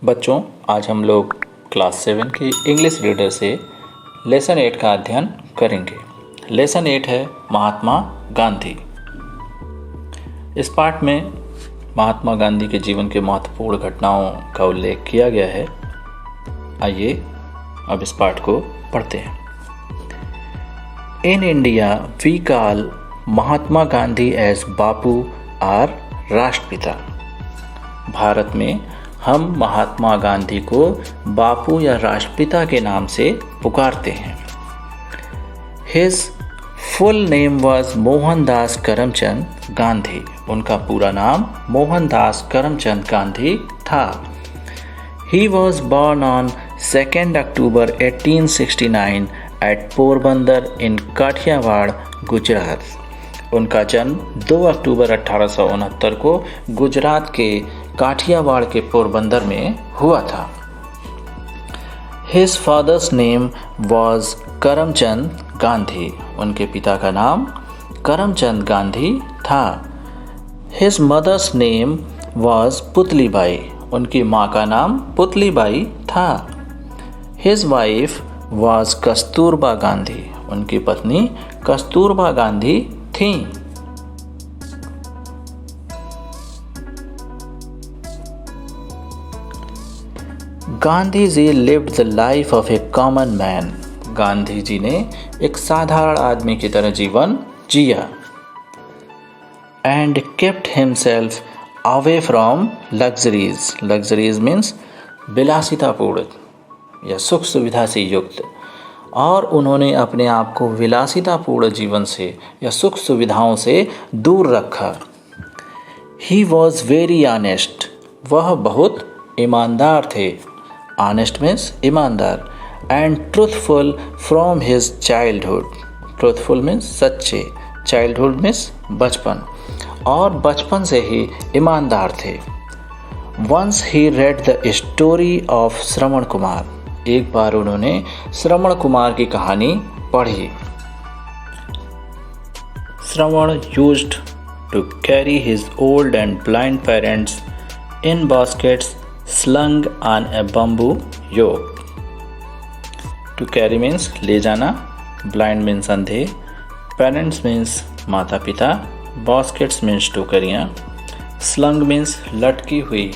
बच्चों, आज हम लोग क्लास 7 की इंग्लिश रीडर से लेसन 8 का अध्ययन करेंगे। लेसन 8 है महात्मा गांधी। इस पाठ में महात्मा गांधी के जीवन के महत्वपूर्ण घटनाओं का उल्लेख किया गया है। आइए अब इस पाठ को पढ़ते हैं। In India we call Mahatma Gandhi as Bapu or Rashtrapita. Bharat में हम महात्मा गांधी को बापू या राष्ट्रपिता के नाम से पुकारते हैं। His full name was Mohandas Karamchand Gandhi. उनका पूरा नाम मोहनदास करमचंद गांधी था। He was born on 2 October 1869 at Porbandar in Kathiawar, Gujarat. उनका जन्म 2 अक्टूबर 1869 को गुजरात के काठियावाड़ के पोरबंदर में हुआ था। His father's name was Karamchand Gandhi. उनके पिता का नाम करमचंद गांधी था। His mother's name was Putlibai. उनकी माँ का नाम पुतलीबाई था। His wife was Kasturba Gandhi. उनकी पत्नी कस्तूरबा गांधी थी। Gandhi ji lived the life of a common man. Gandhi ji ने एक साधारण आदमी की तरह जीवन जिया। And kept himself away from luxuries. Luxuries means विलासितापूर्ण या सुख सुविधा से युक्त। और उन्होंने अपने आप को विलासितापूर्ण जीवन से या सुख सुविधाओं से दूर रखा। He was very honest. वह बहुत ईमानदार थे। ऑनेस्ट मीन्स ईमानदार। And truthful from his childhood. Truthful means सच्चे। चाइल्डहुड मीन्स बचपन। और बचपन से ही ईमानदार थे। Once he read the story of Shravan Kumar. एक बार उन्होंने श्रवण कुमार की कहानी पढ़ी। Shravan used to carry his old and blind parents in baskets slung on a bamboo yoke. To carry means ले जाना, blind means अंधे, parents means माता पिता, baskets means टोकरियाँ, slung means लटकी हुई,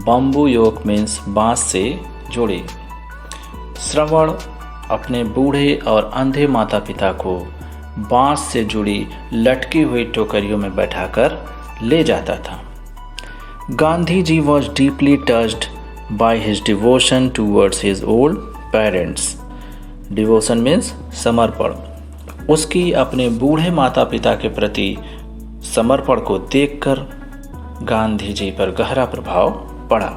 bamboo yoke means बांस से जुड़ी। श्रवण अपने बूढ़े और अंधे माता पिता को बांस से जुड़ी लटकी हुई टोकरियों में बैठाकर ले जाता था। Gandhi ji was deeply touched by his devotion towards his old parents. Devotion means समर्पण। उसकी अपने बूढ़े माता पिता के प्रति समर्पण को देखकर गांधी जी पर गहरा प्रभाव पड़ा।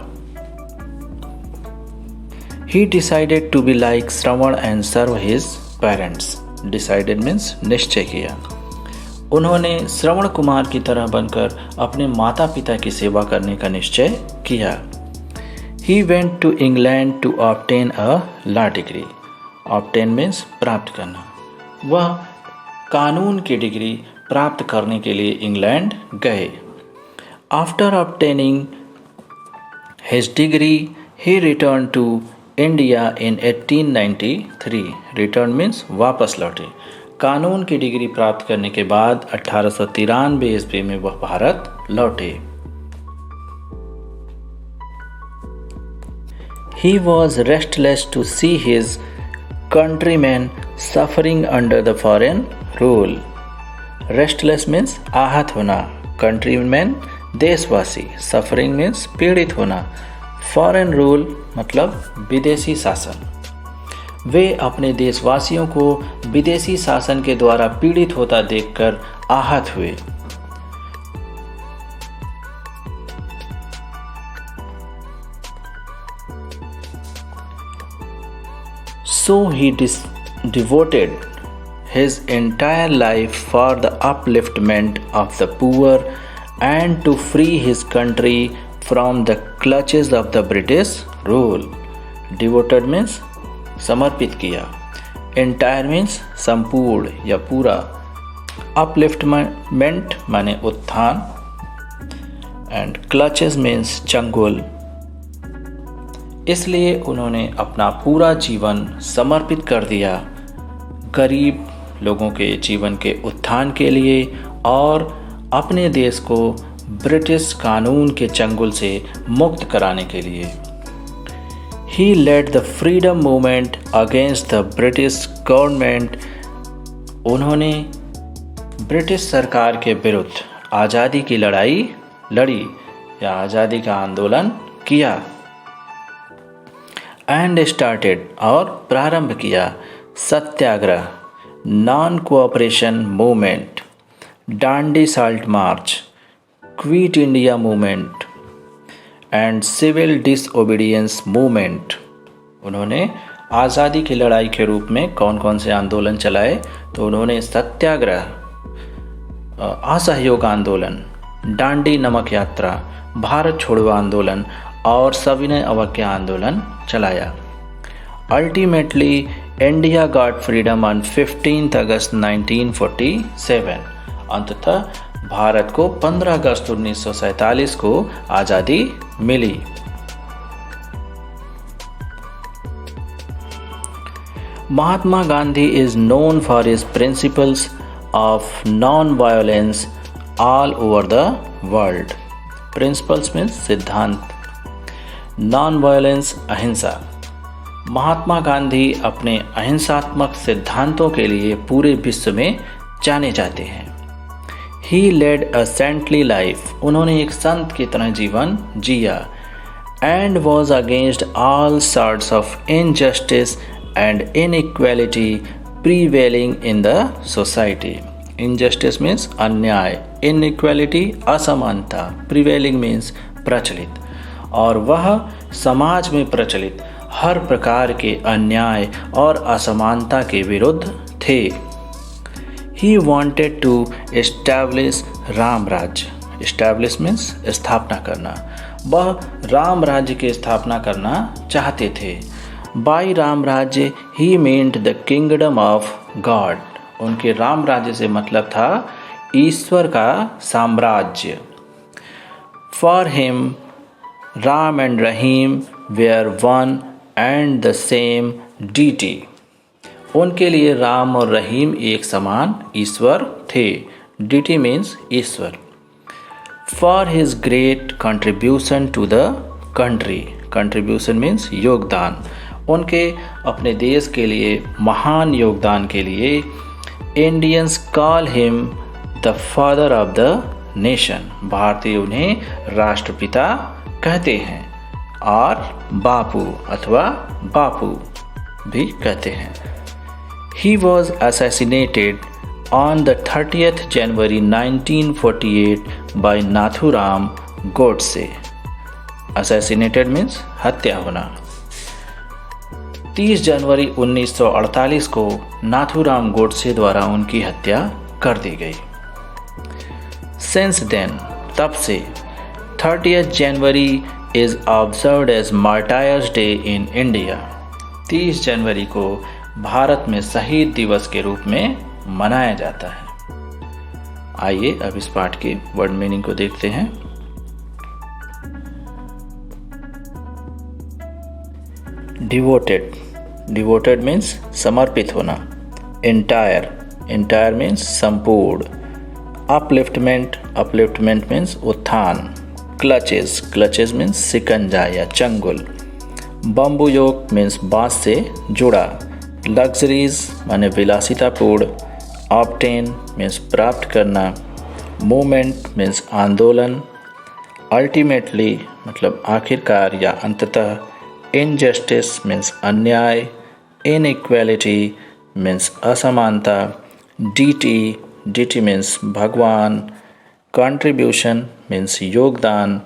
He decided to be like Shravan and serve his parents. Decided means निश्चय किया। उन्होंने श्रवण कुमार की तरह बनकर अपने माता पिता की सेवा करने का निश्चय किया। He went to England to obtain a law degree. Obtain means प्राप्त करना। वह कानून की डिग्री प्राप्त करने के लिए इंग्लैंड गए। After obtaining his degree, he returned to India in 1893. Return means वापस लौटे। कानून की डिग्री प्राप्त करने के बाद 1893 ईस्वी में वह भारत लौटे। He was restless to see his countrymen suffering under the foreign rule. Restless means आहत होना, countrymen देशवासी, suffering means पीड़ित होना, foreign rule मतलब विदेशी शासन। वे अपने देशवासियों को विदेशी शासन के द्वारा पीड़ित होता देखकर आहत हुए। So he devoted his entire life for the upliftment of the poor and to free his country from the clutches of the British rule. Devoted means समर्पित किया। एंटायर मीन्स संपूर्ण या पूरा। अपलिफ्टमेंट माने उत्थान एंड क्लचेस मीन्स चंगुल। इसलिए उन्होंने अपना पूरा जीवन समर्पित कर दिया गरीब लोगों के जीवन के उत्थान के लिए और अपने देश को ब्रिटिश कानून के चंगुल से मुक्त कराने के लिए। He led the freedom movement against the British government. उन्होंने ब्रिटिश सरकार के विरुद्ध आज़ादी की लड़ाई लड़ी या आज़ादी का आंदोलन किया। एंड स्टार्टेड और प्रारंभ किया satyagraha, non cooperation movement, Dandi salt march, quit India movement and civil disobedience movement. उन्होंने आज़ादी की लड़ाई के रूप में कौन कौन से आंदोलन चलाए? तो उन्होंने सत्याग्रह, असहयोग आंदोलन, डांडी नमक यात्रा, भारत छोड़ो आंदोलन और सविनय अवज्ञा आंदोलन चलाया। Ultimately India got freedom on 15 अगस्त 1947। अंततः भारत को 15 अगस्त 1947 को आज़ादी मिली। Mahatma Gandhi is known for his principles of non violence all over the world. Principles means सिद्धांत, नॉन वायलेंस अहिंसा। महात्मा गांधी अपने अहिंसात्मक सिद्धांतों के लिए पूरे विश्व में जाने जाते हैं। He led a saintly life. उन्होंने एक संत की तरह जीवन जिया। And was against all sorts of injustice and inequality prevailing in the society. Injustice means अन्याय, inequality असमानता, prevailing means प्रचलित, और वह समाज में प्रचलित हर प्रकार के अन्याय और असमानता के विरुद्ध थे। He wanted to establish Ram राज्य। Establish means स्थापना करना। वह राम राज्य की स्थापना करना चाहते थे। By राम राज्य he meant the kingdom of God. उनके राम राज्य से मतलब था ईश्वर का साम्राज्य। For him Ram and Rahim were one and the same deity. उनके लिए राम और रहीम एक समान ईश्वर थे। Deity means Ishwar. For his great contribution to the country. Contribution means योगदान। उनके अपने देश के लिए महान योगदान के लिए Indians call him the father of the nation. भारतीय उन्हें राष्ट्रपिता कहते हैं और बापू अथवा बापू भी कहते हैं। He was assassinated on the 30th January 1948 by Nathuram Godse. Assassinated means हत्या होना। 30 जनवरी 1948 को नाथुराम गोडसे द्वारा उनकी हत्या कर दी गई। Since then, तब से 30th January is observed as Martyrs Day in India. 30 जनवरी को भारत में शहीद दिवस के रूप में मनाया जाता है। आइए अब इस पाठ के वर्ड मीनिंग को देखते हैं। डिवोटेड, डिवोटेड मीन्स समर्पित होना। एंटायर, एंटायर मीन्स संपूर्ण। अपलिफ्टमेंट, अपलिफ्टमेंट मीन्स उत्थान। क्लचेस, क्लचेस मीन्स सिकंजा या चंगुल। बम्बू योक मीन्स बांस से जुड़ा। लग्जरीज माने विलासितापूर्ण। ऑब्टेन मीन्स प्राप्त करना। मूवमेंट मीन्स आंदोलन। अल्टीमेटली मतलब आखिरकार या अंततः। इनजस्टिस मीन्स अन्याय। इनइक्वालिटी मीन्स असमानता। डीटी, डीटी मीन्स भगवान। कंट्रीब्यूशन मीन्स योगदान।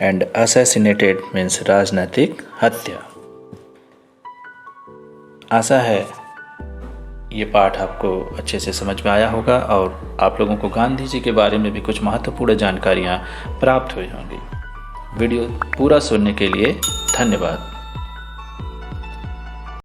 एंड असैसिनेटेड मीन्स राजनीतिक हत्या। आशा है ये पाठ आपको अच्छे से समझ में आया होगा और आप लोगों को गांधी जी के बारे में भी कुछ महत्वपूर्ण जानकारियाँ प्राप्त हुई होंगी। वीडियो पूरा सुनने के लिए धन्यवाद।